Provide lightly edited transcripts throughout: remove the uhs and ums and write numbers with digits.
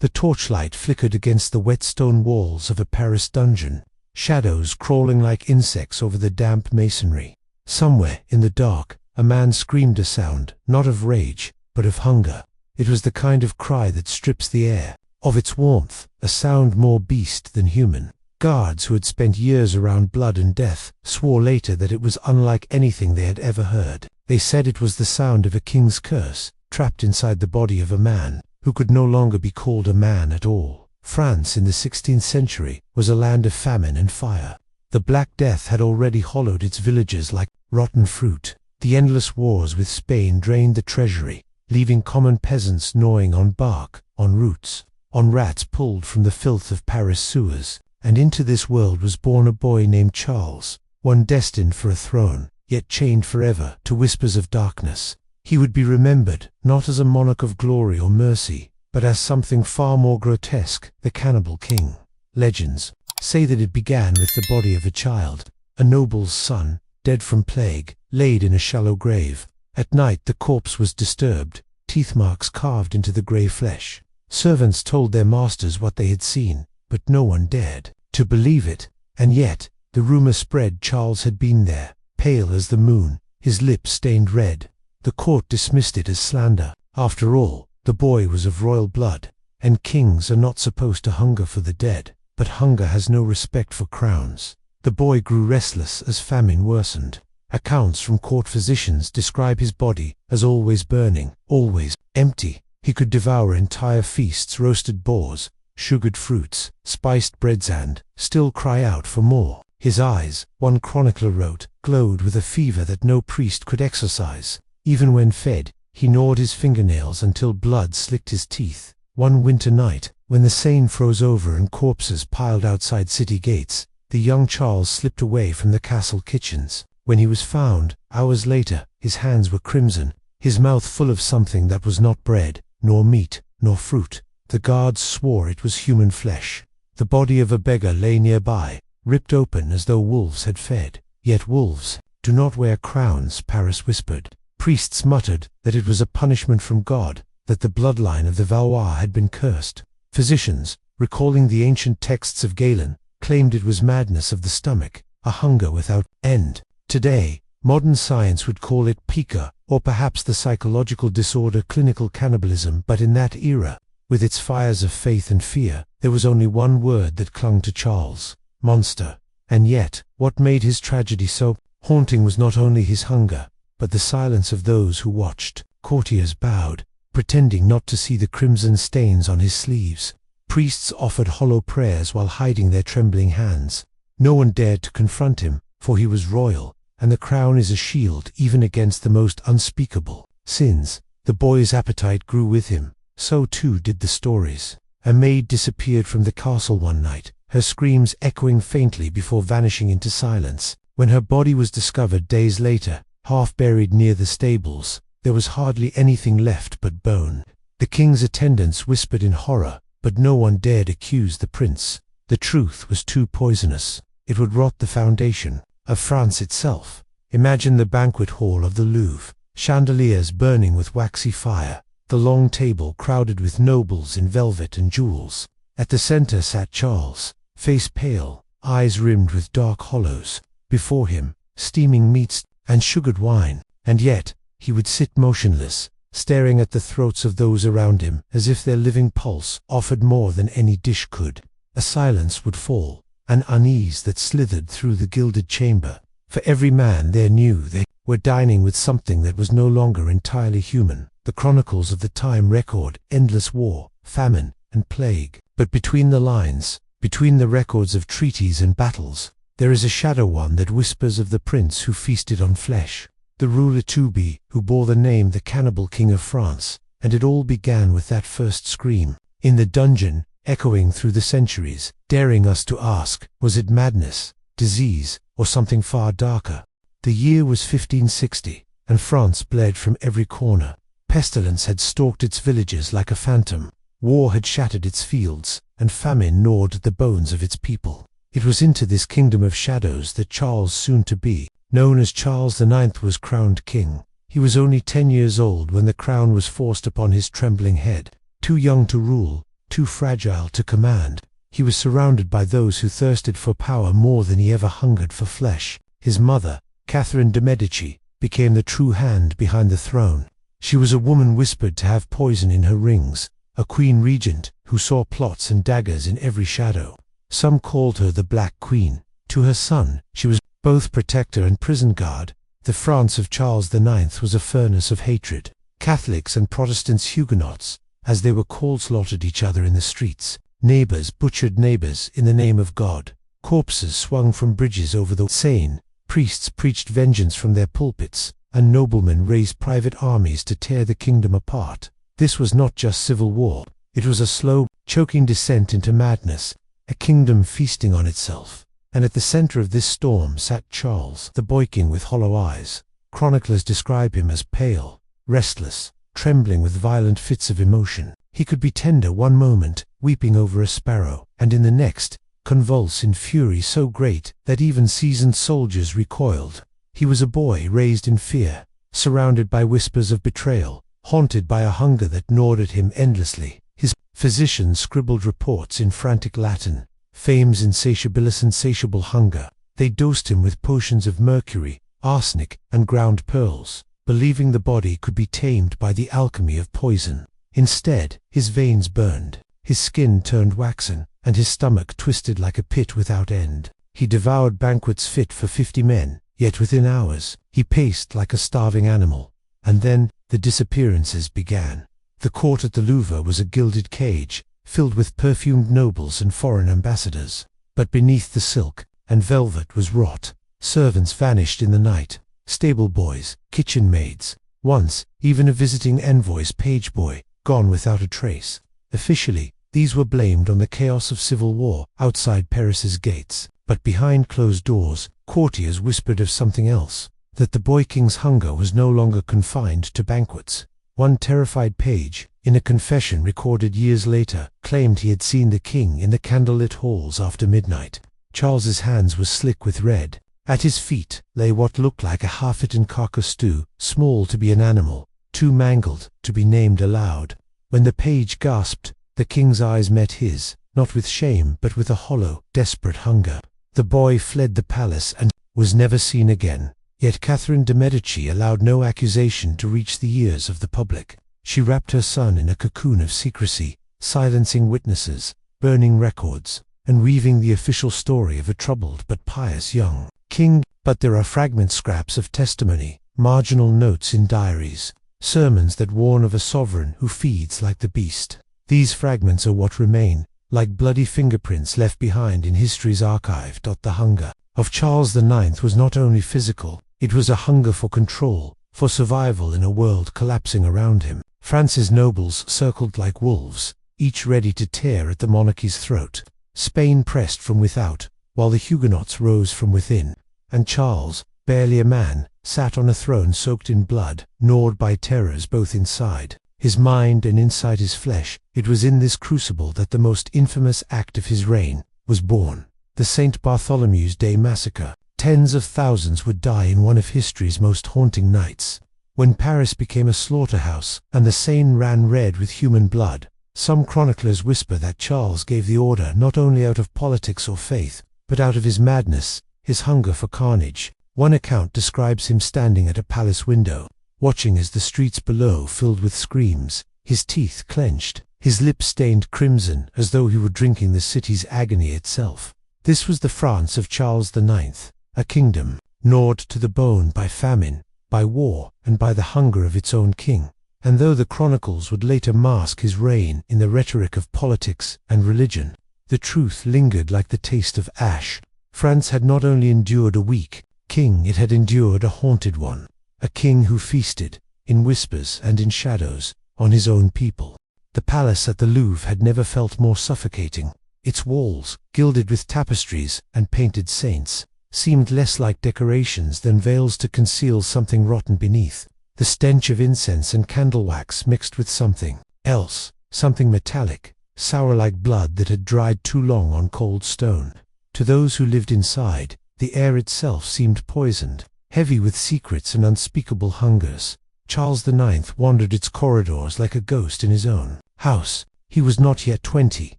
The torchlight flickered against the wet stone walls of a Paris dungeon, shadows crawling like insects over the damp masonry. Somewhere in the dark, a man screamed a sound, not of rage, but of hunger. It was the kind of cry that strips the air of its warmth, a sound more beast than human. Guards who had spent years around blood and death swore later that it was unlike anything they had ever heard. They said it was the sound of a king's curse, trapped inside the body of a man who could no longer be called a man at all. France in the 16th century was a land of famine and fire. The Black Death had already hollowed its villages like rotten fruit. The endless wars with Spain drained the treasury, leaving common peasants gnawing on bark, on roots, on rats pulled from the filth of Paris sewers. And into this world was born a boy named Charles, one destined for a throne, yet chained forever to whispers of darkness. He would be remembered not as a monarch of glory or mercy, but as something far more grotesque, the Cannibal King. Legends say that it began with the body of a child, a noble's son, dead from plague, laid in a shallow grave. At night the corpse was disturbed, teeth marks carved into the grey flesh. Servants told their masters what they had seen, but no one dared to believe it. And yet, the rumor spread Charles had been there, pale as the moon, his lips stained red. The court dismissed it as slander. After all, the boy was of royal blood, and kings are not supposed to hunger for the dead, but hunger has no respect for crowns. The boy grew restless as famine worsened. Accounts from court physicians describe his body as always burning, always empty. He could devour entire feasts, roasted boars, sugared fruits, spiced breads, and still cry out for more. His eyes, one chronicler wrote, glowed with a fever that no priest could exorcise. Even when fed, he gnawed his fingernails until blood slicked his teeth. One winter night, when the Seine froze over and corpses piled outside city gates, the young Charles slipped away from the castle kitchens. When he was found, hours later, his hands were crimson, his mouth full of something that was not bread, nor meat, nor fruit. The guards swore it was human flesh. The body of a beggar lay nearby, ripped open as though wolves had fed. Yet wolves do not wear crowns, Paris whispered. Priests muttered that it was a punishment from God, that the bloodline of the Valois had been cursed. Physicians, recalling the ancient texts of Galen, claimed it was madness of the stomach, a hunger without end. Today, modern science would call it pica, or perhaps the psychological disorder clinical cannibalism. But in that era, with its fires of faith and fear, there was only one word that clung to Charles: monster. And yet, what made his tragedy so haunting was not only his hunger, but the silence of those who watched. Courtiers bowed, pretending not to see the crimson stains on his sleeves. Priests offered hollow prayers while hiding their trembling hands. No one dared to confront him, for he was royal, and the crown is a shield even against the most unspeakable sins. The boy's appetite grew with him. So too did the stories. A maid disappeared from the castle one night, her screams echoing faintly before vanishing into silence. When her body was discovered days later, half buried near the stables, there was hardly anything left but bone. The king's attendants whispered in horror, but no one dared accuse the prince. The truth was too poisonous. It would rot the foundation of France itself. Imagine the banquet hall of the Louvre, chandeliers burning with waxy fire, the long table crowded with nobles in velvet and jewels. At the center sat Charles, face pale, eyes rimmed with dark hollows. Before him, steaming meats and sugared wine. And yet, he would sit motionless, staring at the throats of those around him as if their living pulse offered more than any dish could. A silence would fall, an unease that slithered through the gilded chamber. For every man there knew they were dining with something that was no longer entirely human. The chronicles of the time record endless war, famine, and plague. But between the lines, between the records of treaties and battles, there is a shadow one that whispers of the prince who feasted on flesh, the ruler to be, who bore the name the Cannibal King of France. And it all began with that first scream, in the dungeon, echoing through the centuries, daring us to ask, was it madness, disease, or something far darker? The year was 1560, and France bled from every corner. Pestilence had stalked its villages like a phantom. War had shattered its fields, and famine gnawed at the bones of its people. It was into this kingdom of shadows that Charles, soon to be known as Charles IX, was crowned king. He was only 10 years old when the crown was forced upon his trembling head. Too young to rule, too fragile to command. He was surrounded by those who thirsted for power more than he ever hungered for flesh. His mother, Catherine de' Medici, became the true hand behind the throne. She was a woman whispered to have poison in her rings, a queen regent who saw plots and daggers in every shadow. Some called her the Black Queen. To her son, she was both protector and prison guard. The France of Charles IX was a furnace of hatred. Catholics and Protestants, Huguenots, as they were called, slaughtered each other in the streets. Neighbors butchered neighbors in the name of God. Corpses swung from bridges over the Seine. Priests preached vengeance from their pulpits, and noblemen raised private armies to tear the kingdom apart. This was not just civil war. It was a slow, choking descent into madness, a kingdom feasting on itself. And at the center of this storm sat Charles, the boy king with hollow eyes. Chroniclers describe him as pale, restless, trembling with violent fits of emotion. He could be tender one moment, weeping over a sparrow, and in the next, convulse in fury so great that even seasoned soldiers recoiled. He was a boy raised in fear, surrounded by whispers of betrayal, haunted by a hunger that gnawed at him endlessly. His physicians scribbled reports in frantic Latin, Fame's insatiable hunger. They dosed him with potions of mercury, arsenic, and ground pearls, believing the body could be tamed by the alchemy of poison. Instead, his veins burned, his skin turned waxen, and his stomach twisted like a pit without end. He devoured banquets fit for 50 men, yet within hours, he paced like a starving animal. And then, the disappearances began. The court at the Louvre was a gilded cage, filled with perfumed nobles and foreign ambassadors. But beneath the silk and velvet was rot. Servants vanished in the night, stable boys, kitchen maids, once even a visiting envoy's page boy, gone without a trace. Officially, these were blamed on the chaos of civil war outside Paris's gates, but behind closed doors, courtiers whispered of something else, that the boy king's hunger was no longer confined to banquets. One terrified page, in a confession recorded years later, claimed he had seen the king in the candlelit halls after midnight. Charles's hands were slick with red. At his feet lay what looked like a half-eaten carcass, small to be an animal, too mangled to be named aloud. When the page gasped, the king's eyes met his, not with shame but with a hollow, desperate hunger. The boy fled the palace and was never seen again. Yet Catherine de' Medici allowed no accusation to reach the ears of the public. She wrapped her son in a cocoon of secrecy, silencing witnesses, burning records, and weaving the official story of a troubled but pious young king. But there are fragment scraps of testimony, marginal notes in diaries, sermons that warn of a sovereign who feeds like the beast. These fragments are what remain, like bloody fingerprints left behind in history's archive. The hunger of Charles IX was not only physical, it was a hunger for control, for survival in a world collapsing around him. France's nobles circled like wolves, each ready to tear at the monarchy's throat. Spain pressed from without, while the Huguenots rose from within. And Charles, barely a man, sat on a throne soaked in blood, gnawed by terrors both inside his mind and inside his flesh. It was in this crucible that the most infamous act of his reign was born. The St. Bartholomew's Day massacre. Tens of thousands would die in one of history's most haunting nights. When Paris became a slaughterhouse, and the Seine ran red with human blood, some chroniclers whisper that Charles gave the order not only out of politics or faith, but out of his madness, his hunger for carnage. One account describes him standing at a palace window, watching as the streets below filled with screams, his teeth clenched, his lips stained crimson as though he were drinking the city's agony itself. This was the France of Charles IX, a kingdom gnawed to the bone by famine, by war, and by the hunger of its own king. And though the chronicles would later mask his reign in the rhetoric of politics and religion, the truth lingered like the taste of ash. France had not only endured a weak king, it had endured a haunted one, a king who feasted, in whispers and in shadows, on his own people. The palace at the Louvre had never felt more suffocating. Its walls, gilded with tapestries and painted saints, seemed less like decorations than veils to conceal something rotten beneath. The stench of incense and candle wax mixed with something else, something metallic, sour like blood that had dried too long on cold stone. To those who lived inside, the air itself seemed poisoned, heavy with secrets and unspeakable hungers. Charles IX wandered its corridors like a ghost in his own house, He was not yet 20,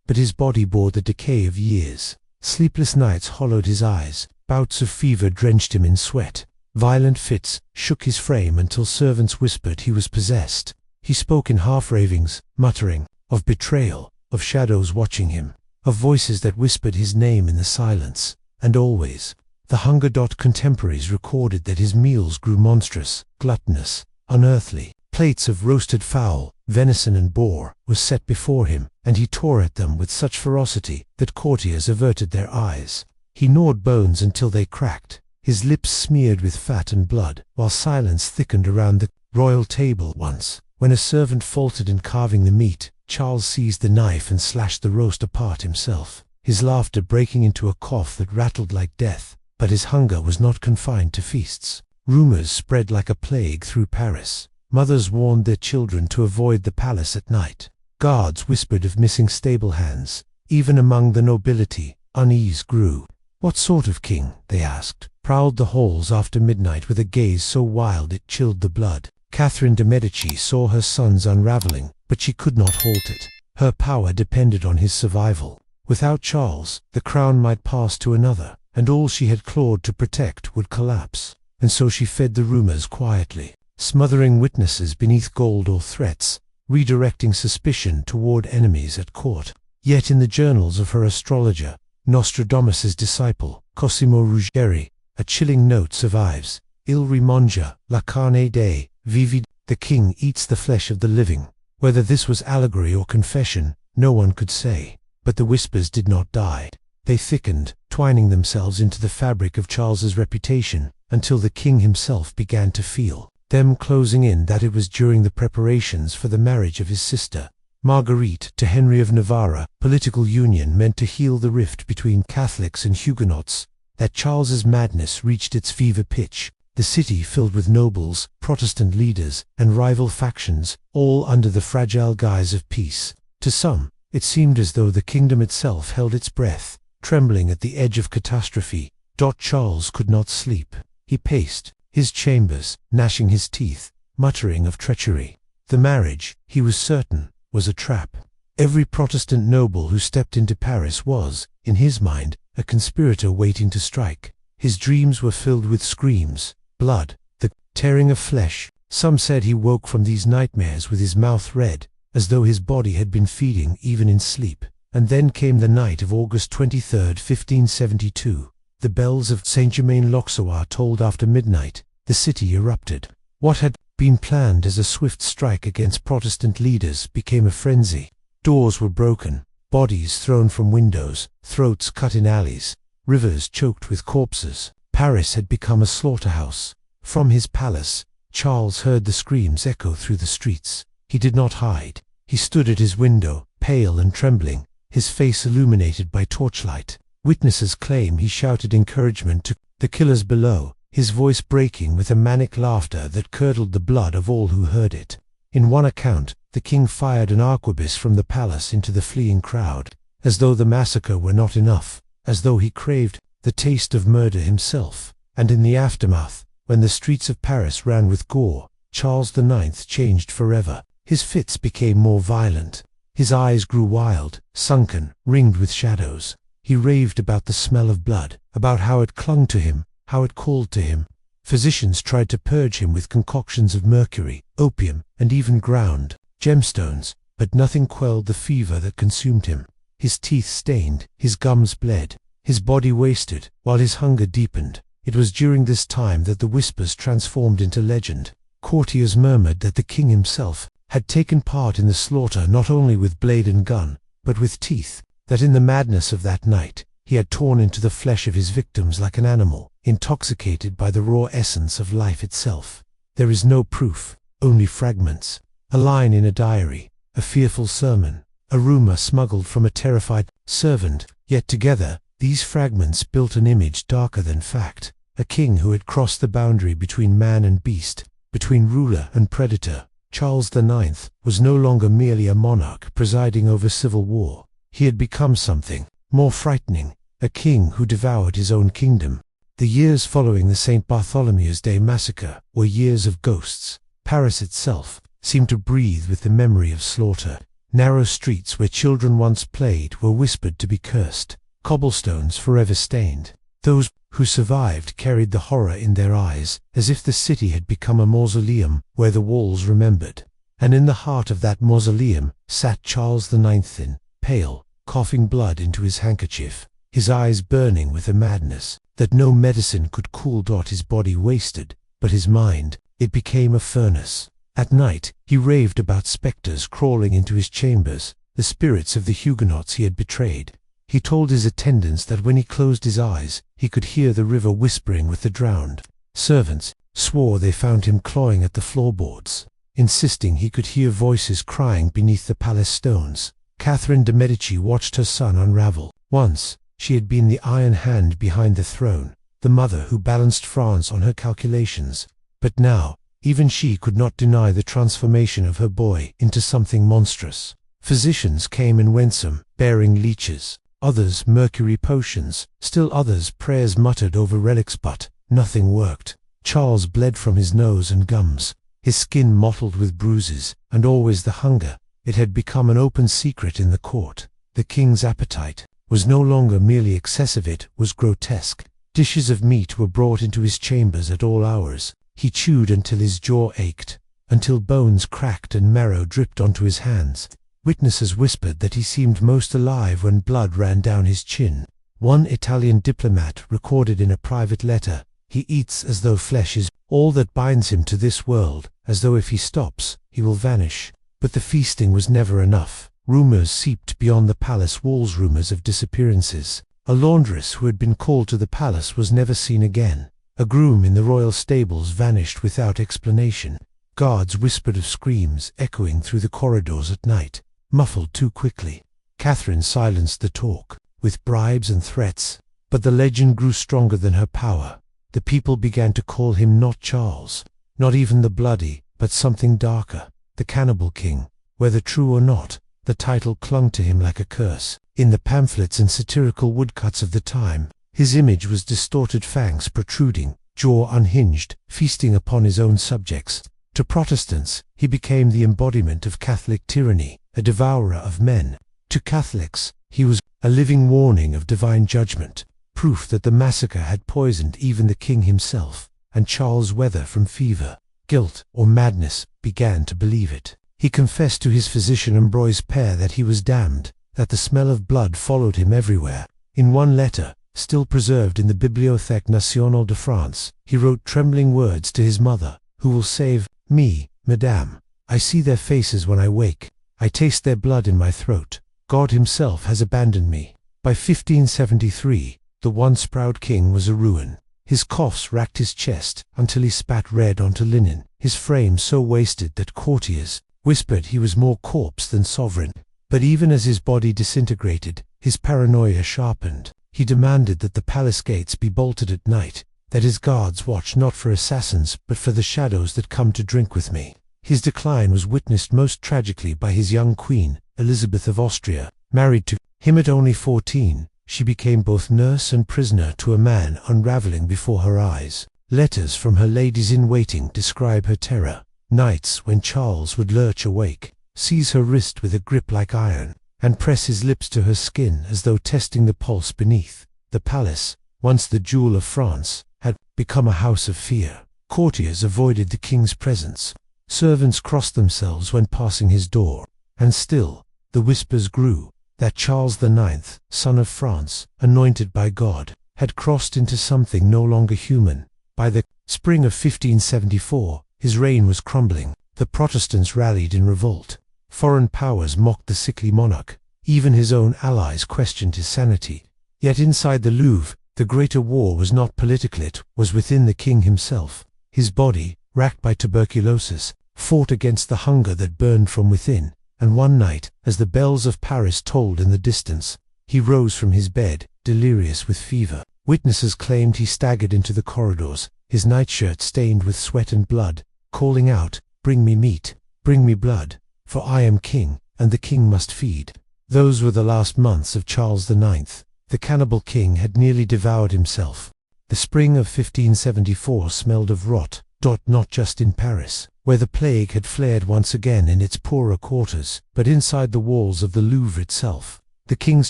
but his body bore the decay of years. Sleepless nights hollowed his eyes, bouts of fever drenched him in sweat. Violent fits shook his frame until servants whispered he was possessed. He spoke in half-ravings, muttering, of betrayal, of shadows watching him, of voices that whispered his name in the silence, and always. The hunger. Contemporaries recorded that his meals grew monstrous, gluttonous, unearthly. Plates of roasted fowl, venison and boar were set before him, and he tore at them with such ferocity that courtiers averted their eyes. He gnawed bones until they cracked, his lips smeared with fat and blood, while silence thickened around the royal table. Once, when a servant faltered in carving the meat, Charles seized the knife and slashed the roast apart himself, his laughter breaking into a cough that rattled like death. But his hunger was not confined to feasts. Rumors spread like a plague through Paris. Mothers warned their children to avoid the palace at night. Guards whispered of missing stable hands. Even among the nobility, unease grew. What sort of king, they asked, prowled the halls after midnight with a gaze so wild it chilled the blood? Catherine de' Medici saw her sons unraveling, but she could not halt it. Her power depended on his survival. Without Charles, the crown might pass to another, and all she had clawed to protect would collapse. And so she fed the rumors quietly, smothering witnesses beneath gold or threats, redirecting suspicion toward enemies at court. Yet in the journals of her astrologer, Nostradamus's disciple, Cosimo Ruggeri, a chilling note survives. Il rimangia la carne dei vivi. The king eats the flesh of the living. Whether this was allegory or confession, no one could say. But the whispers did not die. They thickened, twining themselves into the fabric of Charles's reputation, until the king himself began to feel them closing in that it was during the preparations for the marriage of his sister, Marguerite, to Henry of Navarre, political union meant to heal the rift between Catholics and Huguenots, that Charles's madness reached its fever pitch. The city filled with nobles, Protestant leaders, and rival factions, all under the fragile guise of peace. To some, it seemed as though the kingdom itself held its breath, trembling at the edge of catastrophe. Charles could not sleep. He paced his chambers, gnashing his teeth, muttering of treachery. The marriage, he was certain, was a trap. Every Protestant noble who stepped into Paris was, in his mind, a conspirator waiting to strike. His dreams were filled with screams, blood, the tearing of flesh. Some said he woke from these nightmares with his mouth red, as though his body had been feeding even in sleep. And then came the night of August 23, 1572. The bells of Saint-Germain-l'Auxerrois tolled after midnight. The city erupted. What had been planned as a swift strike against Protestant leaders became a frenzy. Doors were broken, bodies thrown from windows, throats cut in alleys, rivers choked with corpses. Paris had become a slaughterhouse. From his palace, Charles heard the screams echo through the streets. He did not hide. He stood at his window, pale and trembling, his face illuminated by torchlight. Witnesses claim he shouted encouragement to the killers below, his voice breaking with a manic laughter that curdled the blood of all who heard it. In one account, the king fired an arquebus from the palace into the fleeing crowd, as though the massacre were not enough, as though he craved the taste of murder himself. And in the aftermath, when the streets of Paris ran with gore, Charles IX changed forever. His fits became more violent. His eyes grew wild, sunken, ringed with shadows. He raved about the smell of blood, about how it clung to him, how it called to him. Physicians tried to purge him with concoctions of mercury, opium, and even ground gemstones, but nothing quelled the fever that consumed him. His teeth stained, his gums bled, his body wasted, while his hunger deepened. It was during this time that the whispers transformed into legend. Courtiers murmured that the king himself had taken part in the slaughter not only with blade and gun, but with teeth, that in the madness of that night, he had torn into the flesh of his victims like an animal, intoxicated by the raw essence of life itself. There is no proof, only fragments. A line in a diary, a fearful sermon, a rumor smuggled from a terrified servant, yet together, these fragments built an image darker than fact. A king who had crossed the boundary between man and beast, between ruler and predator. Charles IX was no longer merely a monarch presiding over civil war. He had become something more frightening, a king who devoured his own kingdom. The years following the St. Bartholomew's Day massacre were years of ghosts. Paris itself seemed to breathe with the memory of slaughter. Narrow streets where children once played were whispered to be cursed, cobblestones forever stained. Those who survived carried the horror in their eyes, as if the city had become a mausoleum where the walls remembered. And in the heart of that mausoleum sat Charles IX thin, pale, coughing blood into his handkerchief, his eyes burning with a madness that no medicine could cool. His body wasted, but his mind, it became a furnace. At night he raved about spectres crawling into his chambers, the spirits of the Huguenots he had betrayed. He told his attendants that when he closed his eyes, he could hear the river whispering with the drowned. Servants swore they found him clawing at the floorboards, insisting he could hear voices crying beneath the palace stones. Catherine de' Medici watched her son unravel. Once she had been the iron hand behind the throne, the mother who balanced France on her calculations. But now, even she could not deny the transformation of her boy into something monstrous. Physicians came and went, some bearing leeches, others mercury potions, still others prayers muttered over relics, but nothing worked. Charles bled from his nose and gums, his skin mottled with bruises, and always the hunger. It had become an open secret in the court. The king's appetite was no longer merely excessive, it was grotesque. Dishes of meat were brought into his chambers at all hours. He chewed until his jaw ached, until bones cracked and marrow dripped onto his hands. Witnesses whispered that he seemed most alive when blood ran down his chin. One Italian diplomat recorded in a private letter, "He eats as though flesh is all that binds him to this world, as though if he stops, he will vanish." But the feasting was never enough. Rumors seeped beyond the palace walls, rumors of disappearances. A laundress who had been called to the palace was never seen again. A groom in the royal stables vanished without explanation. Guards whispered of screams echoing through the corridors at night, muffled too quickly. Catherine silenced the talk with bribes and threats, but the legend grew stronger than her power. The people began to call him not Charles, not even the Bloody, but something darker, the Cannibal King. Whether true or not, the title clung to him like a curse. In the pamphlets and satirical woodcuts of the time, his image was distorted, fangs protruding, jaw unhinged, feasting upon his own subjects. To Protestants, he became the embodiment of Catholic tyranny, a devourer of men. To Catholics, he was a living warning of divine judgment, proof that the massacre had poisoned even the king himself, and Charles, whether from fever, guilt, or madness, began to believe it. He confessed to his physician Ambroise Père that he was damned, that the smell of blood followed him everywhere. In one letter, still preserved in the Bibliothèque Nationale de France, he wrote trembling words to his mother, "Who will save me, Madame? I see their faces when I wake. I taste their blood in my throat. God himself has abandoned me." By 1573, the once proud king was a ruin. His coughs racked his chest until he spat red onto linen, his frame so wasted that courtiers whispered he was more corpse than sovereign. But even as his body disintegrated, his paranoia sharpened. He demanded that the palace gates be bolted at night, that his guards watch not for assassins but for the shadows that come to drink with me. His decline was witnessed most tragically by his young queen, Elizabeth of Austria. Married to him at only 14, she became both nurse and prisoner to a man unraveling before her eyes. Letters from her ladies-in-waiting describe her terror. Nights when Charles would lurch awake, seize her wrist with a grip like iron, and press his lips to her skin as though testing the pulse beneath. The palace, once the jewel of France, had become a house of fear. Courtiers avoided the king's presence. Servants crossed themselves when passing his door. And still, the whispers grew, that Charles IX, son of France, anointed by God, had crossed into something no longer human. By the spring of 1574, his reign was crumbling. The Protestants rallied in revolt. Foreign powers mocked the sickly monarch. Even his own allies questioned his sanity. Yet inside the Louvre, the greater war was not political, it was within the king himself. His body, racked by tuberculosis, fought against the hunger that burned from within, and one night, as the bells of Paris tolled in the distance, he rose from his bed, delirious with fever. Witnesses claimed he staggered into the corridors, his nightshirt stained with sweat and blood, calling out, "Bring me meat, bring me blood, for I am king, and the king must feed." Those were the last months of Charles IX. The Cannibal King had nearly devoured himself. The spring of 1574 smelled of rot, Not just in Paris, where the plague had flared once again in its poorer quarters, but inside the walls of the Louvre itself. The king's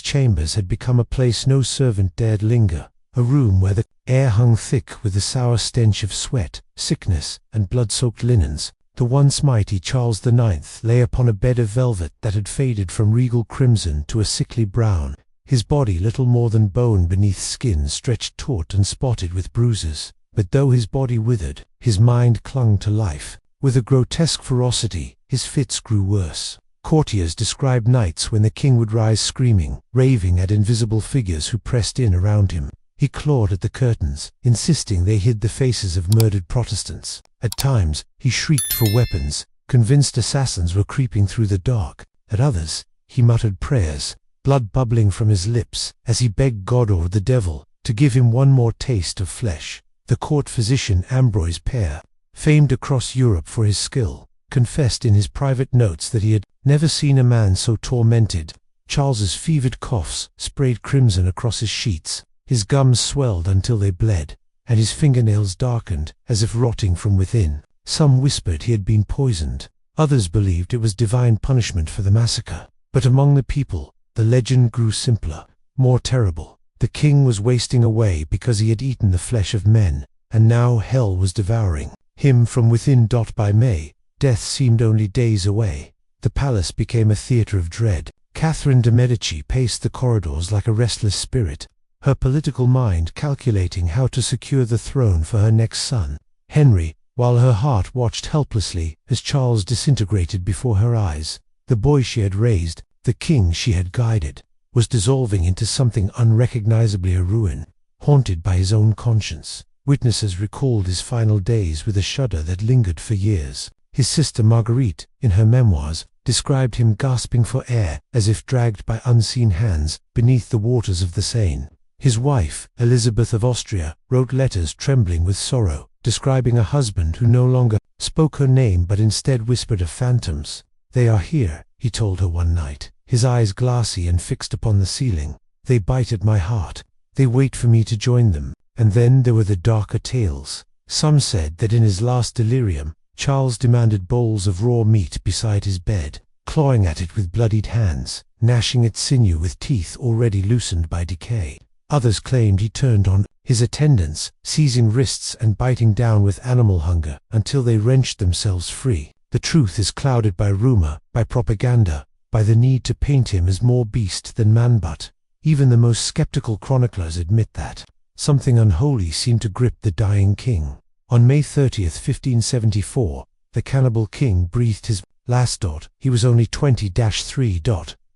chambers had become a place no servant dared linger, a room where the air hung thick with the sour stench of sweat, sickness, and blood-soaked linens. The once mighty Charles IX lay upon a bed of velvet that had faded from regal crimson to a sickly brown, his body little more than bone beneath skin stretched taut and spotted with bruises. But though his body withered, his mind clung to life. With a grotesque ferocity, his fits grew worse. Courtiers described nights when the king would rise screaming, raving at invisible figures who pressed in around him. He clawed at the curtains, insisting they hid the faces of murdered Protestants. At times, he shrieked for weapons, convinced assassins were creeping through the dark. At others, he muttered prayers, blood bubbling from his lips, as he begged God or the devil to give him one more taste of flesh. The court physician Ambroise Père, famed across Europe for his skill, confessed in his private notes that he had never seen a man so tormented. Charles's fevered coughs sprayed crimson across his sheets, his gums swelled until they bled, and his fingernails darkened as if rotting from within. Some whispered he had been poisoned, others believed it was divine punishment for the massacre. But among the people, the legend grew simpler, more terrible. The king was wasting away because he had eaten the flesh of men, and now hell was devouring him from within. By May, death seemed only days away. The palace became a theatre of dread. Catherine de' Medici paced the corridors like a restless spirit, her political mind calculating how to secure the throne for her next son, Henry, while her heart watched helplessly as Charles disintegrated before her eyes. The boy she had raised, the king she had guided, was dissolving into something unrecognizably a ruin, haunted by his own conscience. Witnesses recalled his final days with a shudder that lingered for years. His sister Marguerite, in her memoirs, described him gasping for air as if dragged by unseen hands beneath the waters of the Seine. His wife, Elizabeth of Austria, wrote letters trembling with sorrow, describing a husband who no longer spoke her name but instead whispered of phantoms. "They are here," he told her one night, his eyes glassy and fixed upon the ceiling. "They bite at my heart. They wait for me to join them." And then there were the darker tales. Some said that in his last delirium, Charles demanded bowls of raw meat beside his bed, clawing at it with bloodied hands, gnashing its sinew with teeth already loosened by decay. Others claimed he turned on his attendants, seizing wrists and biting down with animal hunger until they wrenched themselves free. The truth is clouded by rumor, by propaganda, by the need to paint him as more beast than man. But even the most skeptical chroniclers admit that something unholy seemed to grip the dying king. On May 30th, 1574, the Cannibal King breathed his last. He was only 20-3.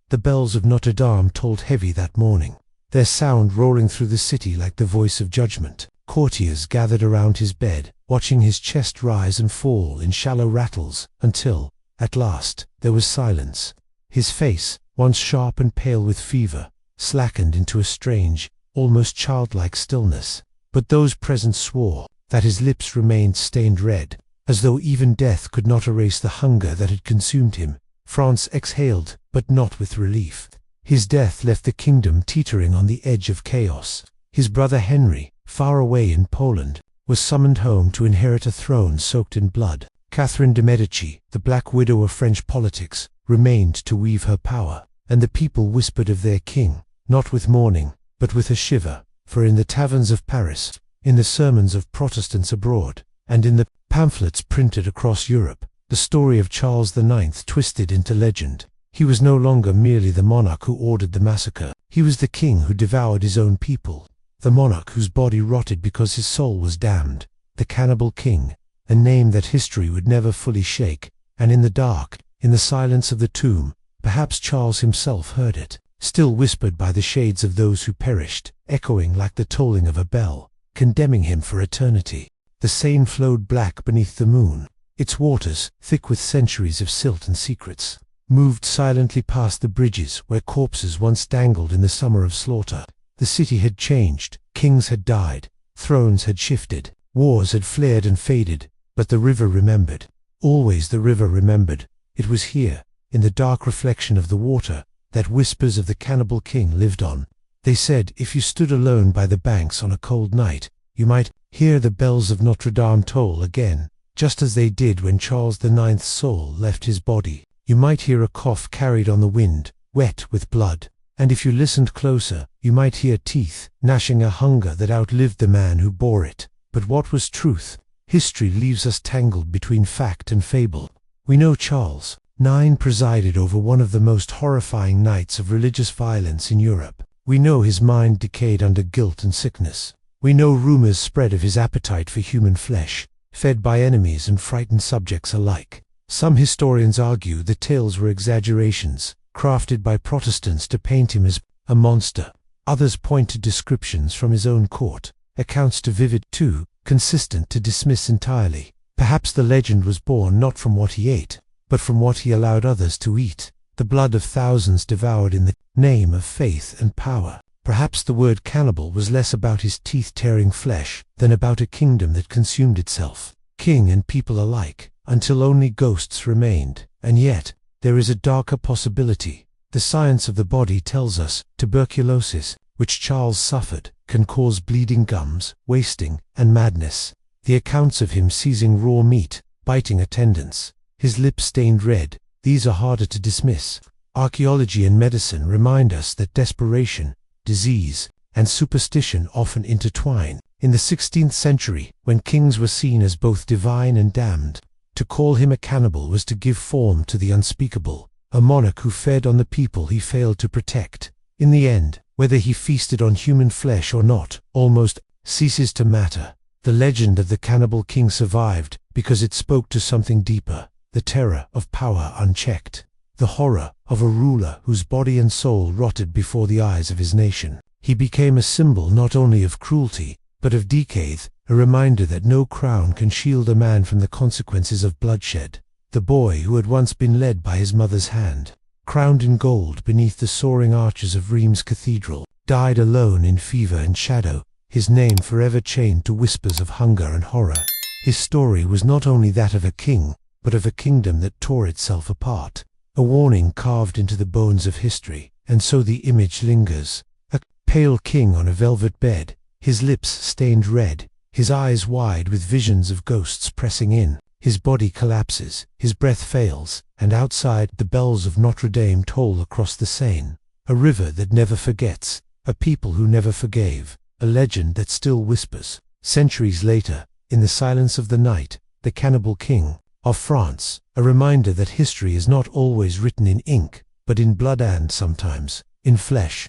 The bells of Notre Dame tolled heavy that morning, their sound roaring through the city like the voice of judgment. Courtiers gathered around his bed, watching his chest rise and fall in shallow rattles, until, at last, there was silence. His face, once sharp and pale with fever, slackened into a strange, almost childlike stillness. But those present swore that his lips remained stained red, as though even death could not erase the hunger that had consumed him. France exhaled, but not with relief. His death left the kingdom teetering on the edge of chaos. His brother Henry, far away in Poland, was summoned home to inherit a throne soaked in blood. Catherine de' Medici, the Black Widow of French politics, remained to weave her power, and the people whispered of their king, not with mourning, but with a shiver, for in the taverns of Paris, in the sermons of Protestants abroad, and in the pamphlets printed across Europe, the story of Charles IX twisted into legend. He was no longer merely the monarch who ordered the massacre. He was the king who devoured his own people, the monarch whose body rotted because his soul was damned, the Cannibal King, a name that history would never fully shake. And in the dark, in the silence of the tomb, perhaps Charles himself heard it, still whispered by the shades of those who perished, echoing like the tolling of a bell, condemning him for eternity. The Seine flowed black beneath the moon, its waters, thick with centuries of silt and secrets, moved silently past the bridges where corpses once dangled in the summer of slaughter. The city had changed, kings had died, thrones had shifted, wars had flared and faded, but the river remembered. Always the river remembered. It was here, in the dark reflection of the water, that whispers of the Cannibal King lived on. They said if you stood alone by the banks on a cold night, you might Hear the bells of Notre Dame toll again, just as they did when Charles IX's soul left his body. You might hear a cough carried on the wind, wet with blood. And if you listened closer, you might hear teeth gnashing a hunger that outlived the man who bore it. But what was truth? History leaves us tangled between fact and fable. We know Charles IX presided over one of the most horrifying nights of religious violence in Europe. We know his mind decayed under guilt and sickness. We know rumors spread of his appetite for human flesh, fed by enemies and frightened subjects alike. Some historians argue the tales were exaggerations, crafted by Protestants to paint him as a monster. Others point to descriptions from his own court, accounts too vivid, too consistent to dismiss entirely. Perhaps the legend was born not from what he ate, but from what he allowed others to eat, the blood of thousands devoured in the name of faith and power. Perhaps the word cannibal was less about his teeth-tearing flesh than about a kingdom that consumed itself, king and people alike, until only ghosts remained. And yet, there is a darker possibility. The science of the body tells us tuberculosis, which Charles suffered, can cause bleeding gums, wasting, and madness. The accounts of him seizing raw meat, biting attendants, his lips stained red, these are harder to dismiss. Archaeology and medicine remind us that desperation, disease, and superstition often intertwine. In the 16th century, when kings were seen as both divine and damned, to call him a cannibal was to give form to the unspeakable, a monarch who fed on the people he failed to protect. In the end, whether he feasted on human flesh or not, almost ceases to matter. The legend of the Cannibal King survived because it spoke to something deeper, the terror of power unchecked, the horror of a ruler whose body and soul rotted before the eyes of his nation. He became a symbol not only of cruelty, but of decay, a reminder that no crown can shield a man from the consequences of bloodshed. The boy who had once been led by his mother's hand, crowned in gold beneath the soaring arches of Rheims Cathedral, died alone in fever and shadow, his name forever chained to whispers of hunger and horror. His story was not only that of a king, but of a kingdom that tore itself apart, a warning carved into the bones of history. And so the image lingers, a pale king on a velvet bed, his lips stained red, his eyes wide with visions of ghosts pressing in. His body collapses, his breath fails, and outside the bells of Notre Dame toll across the Seine. A river that never forgets, a people who never forgave, a legend that still whispers. Centuries later, in the silence of the night, the Cannibal King of France, a reminder that history is not always written in ink, but in blood and sometimes in flesh.